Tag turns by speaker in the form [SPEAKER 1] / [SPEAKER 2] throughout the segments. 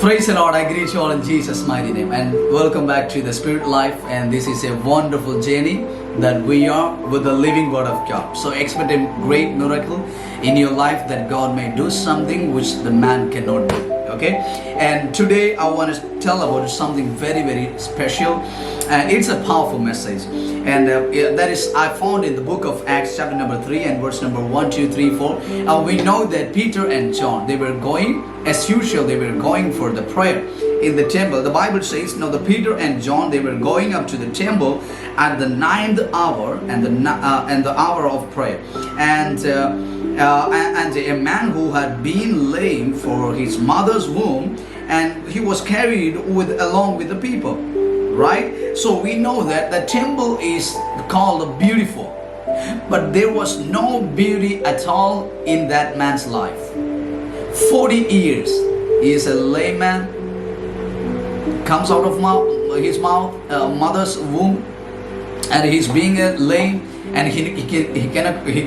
[SPEAKER 1] Praise the Lord. I greet you all in Jesus' mighty name and welcome back to the Spirit Life. And this is a wonderful journey that we are with the living Word of God. So expect a great miracle in your life that God may do something which the man cannot do. Okay? And today I want to tell about something very, very special. And it's a powerful message. And that is I found in the book of Acts chapter number 3 and verse number 1, 2, 3, 4. We know that Peter and John, they were going, as usual, they were going for the prayer in the temple. The Bible says, now the Peter and John, they were going up to the temple at the ninth hour and the hour of prayer. And a man who had been lame for his mother's womb, and he was carried along with the people. Right? So we know that the temple is called beautiful, but there was no beauty at all in that man's life. 40 years he is a layman, comes out of his mother's womb, and he's being lame, and he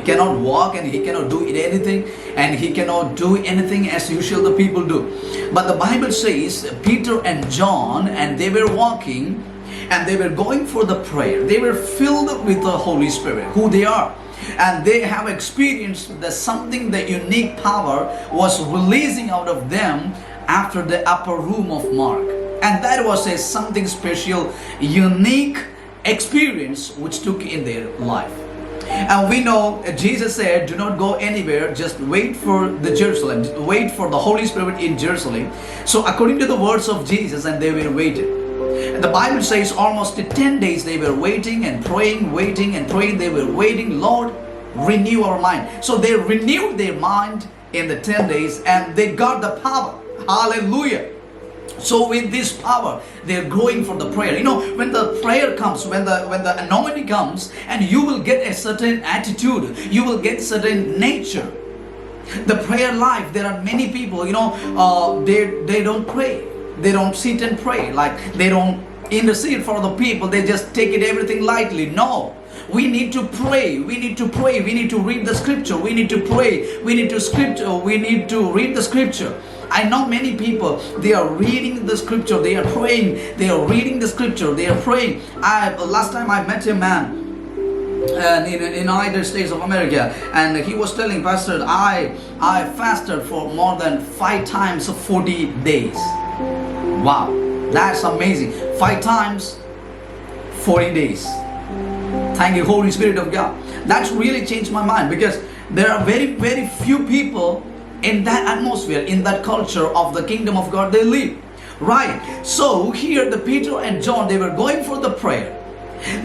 [SPEAKER 1] cannot walk, and he cannot do anything, and he cannot do anything as usual the people do. But the Bible says Peter and John, and they were walking, and they were going for the prayer. They were filled with the Holy Spirit, who they are. And they have experienced that something, the unique power was releasing out of them after the upper room of Mark. And that was a something special, unique experience which took in their life. And we know Jesus said, do not go anywhere, just wait for the Jerusalem, wait for the Holy Spirit in Jerusalem. So according to the words of Jesus, and they were waiting. The Bible says almost 10 days they were waiting and praying, waiting and praying. They were waiting, Lord, renew our mind. So they renewed their mind in the 10 days and they got the power. Hallelujah. So with this power, they're going for the prayer. You know, when the prayer comes, when the anointing comes, and you will get a certain attitude, you will get certain nature. The prayer life, there are many people, you know, they don't pray. They don't sit and pray. Like they don't intercede for the people. They just take it everything lightly. No. We need to pray. We need to pray. We need to read the scripture. We need to pray. We need to read the scripture. I know many people, they are reading the scripture, they are praying, they are reading the scripture, they are praying. Last time I met a man in United States of America, and he was telling, Pastor, I fasted for more than 5 times 40 days. Wow, that's amazing. 5 times 40 days. Thank you, Holy Spirit of God. That's really changed my mind, because there are very, very few people in that atmosphere, in that culture of the kingdom of God they live. Right. So here the Peter and John, they were going for the prayer.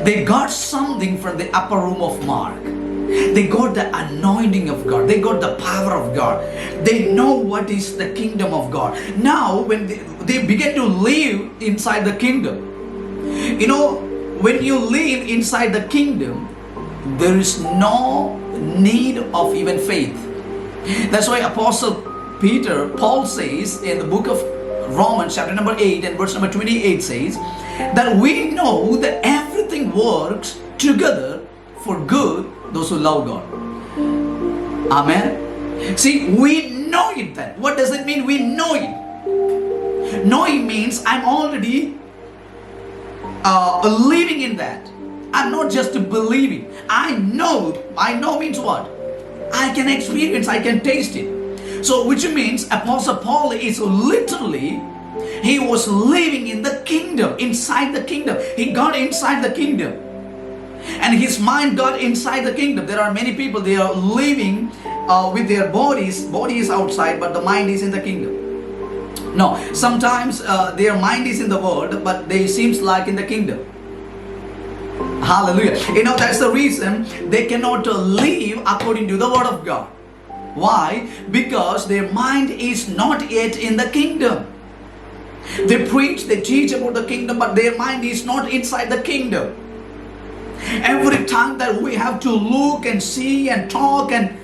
[SPEAKER 1] They got something from the upper room of Mark. They got the anointing of God. They got the power of God. They know what is the kingdom of God. Now when they begin to live inside the kingdom, you know, when you live inside the kingdom, there is no need of even faith. That's why Apostle Paul says in the book of Romans chapter number 8 and verse number 28 says that we know that everything works together for good, those who love God. Amen. See, we know it then. What does it mean? We know it. Knowing means I'm already living in that. I'm not just believing. I know means what? I can experience, I can taste it. So which means Apostle Paul is literally, he was living in the kingdom, inside the kingdom. He got inside the kingdom. And his mind got inside the kingdom. There are many people, they are living with their bodies. Body is outside, but the mind is in the kingdom. No, sometimes their mind is in the world, but they seems like in the kingdom. Hallelujah. You know, that's the reason they cannot live according to the word of God. Why? Because their mind is not yet in the kingdom. They preach, they teach about the kingdom, but their mind is not inside the kingdom. Every time that we have to look and see and talk, and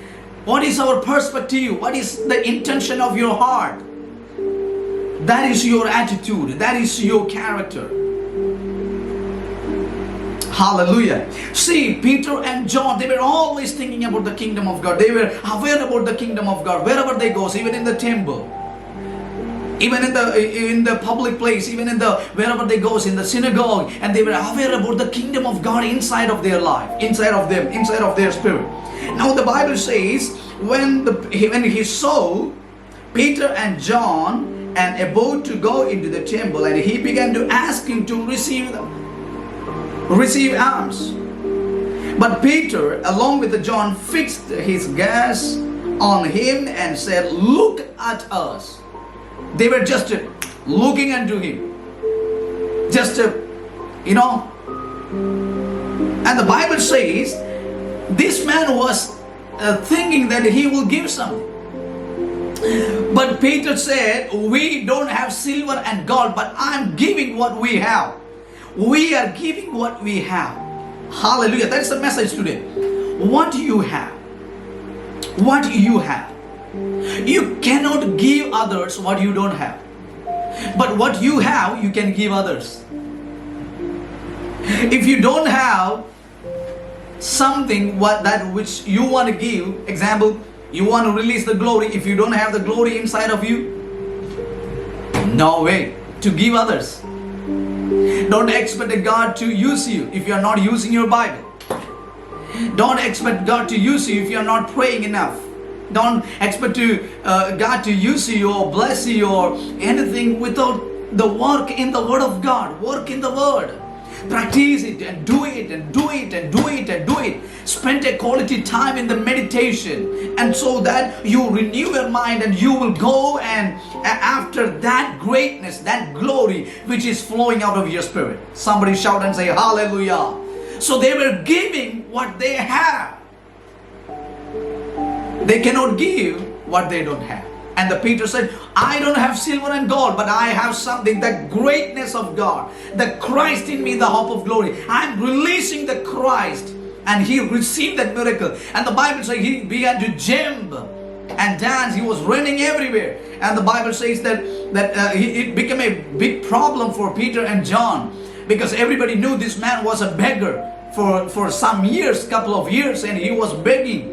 [SPEAKER 1] what is our perspective? What is the intention of your heart? That is your attitude. That is your character. Hallelujah. See, Peter and John, they were always thinking about the kingdom of God. They were aware about the kingdom of God. Wherever they go, even in the temple. Even in the public place, even in the wherever they goes, in the synagogue, and they were aware about the kingdom of God inside of their life, inside of them, inside of their spirit. Now the Bible says when he saw Peter and John and about to go into the temple, and he began to ask him to receive alms. But Peter, along with John, fixed his gaze on him and said, "Look at us." They were just looking unto him. Just, and the Bible says, this man was thinking that he will give something. But Peter said, "We don't have silver and gold, but I'm giving what we have." We are giving what we have. Hallelujah. That's the message today. What do you have? What do you have? You cannot give others what you don't have. But what you have, you can give others. If you don't have something which you want to give, example, you want to release the glory. If you don't have the glory inside of you, no way to give others. Don't expect God to use you if you are not using your Bible. Don't expect God to use you if you are not praying enough. Don't expect God to use you or bless you or anything without the work in the Word of God. Work in the Word. Practice it and do it and do it and do it and do it. Spend a quality time in the meditation, and so that you renew your mind and you will go and after that greatness, that glory which is flowing out of your spirit. Somebody shout and say hallelujah. So they were giving what they have. They cannot give what they don't have. And the Peter said, "I don't have silver and gold, but I have something, the greatness of God, the Christ in me, the hope of glory. I'm releasing the Christ." And he received that miracle. And the Bible says he began to jump and dance. He was running everywhere. And the Bible says that it became a big problem for Peter and John, because everybody knew this man was a beggar for some years, couple of years, and he was begging.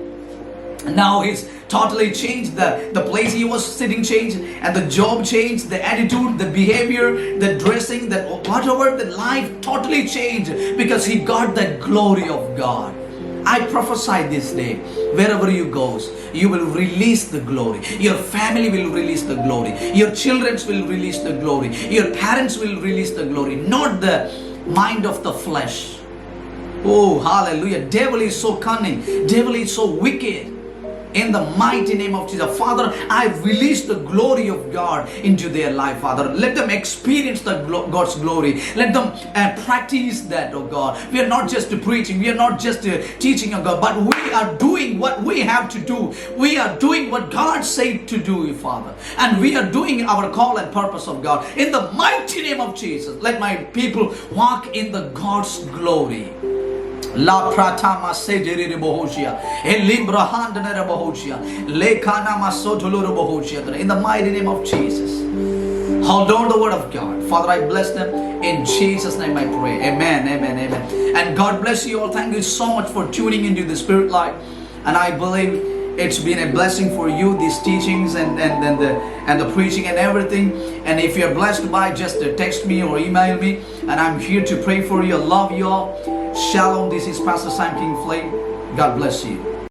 [SPEAKER 1] Now he's totally changed. The place he was sitting changed, and the job changed, the attitude, the behavior, the dressing, whatever, the life totally changed, because he got the glory of God. I prophesy this day, wherever you go, you will release the glory. Your family will release the glory. Your children will release the glory. Your parents will release the glory, not the mind of the flesh. Oh, hallelujah. Devil is so cunning. Devil is so wicked. In the mighty name of Jesus, Father, I release the glory of God into their life, Father. Let them experience God's glory. Let them practice that, oh God. We are not just preaching, we are not just teaching, oh God, but we are doing what we have to do. We are doing what God said to do, Father. And we are doing our call and purpose of God. In the mighty name of Jesus, let my people walk in the God's glory. La pratama sejeri bohoshia, elimbrahandana bohoshia, lekana masotoluru bohoshia. In the mighty name of Jesus, hold on the word of God. Father, I bless them in Jesus' name. I pray. Amen. Amen. Amen. And God bless you all. Thank you so much for tuning into the Spirit Life. And I believe it's been a blessing for you, these teachings and the preaching and everything. And if you're blessed by, just text me or email me, and I'm here to pray for you. I love you all. Shalom. This is Pastor Sam King Flame. God bless you.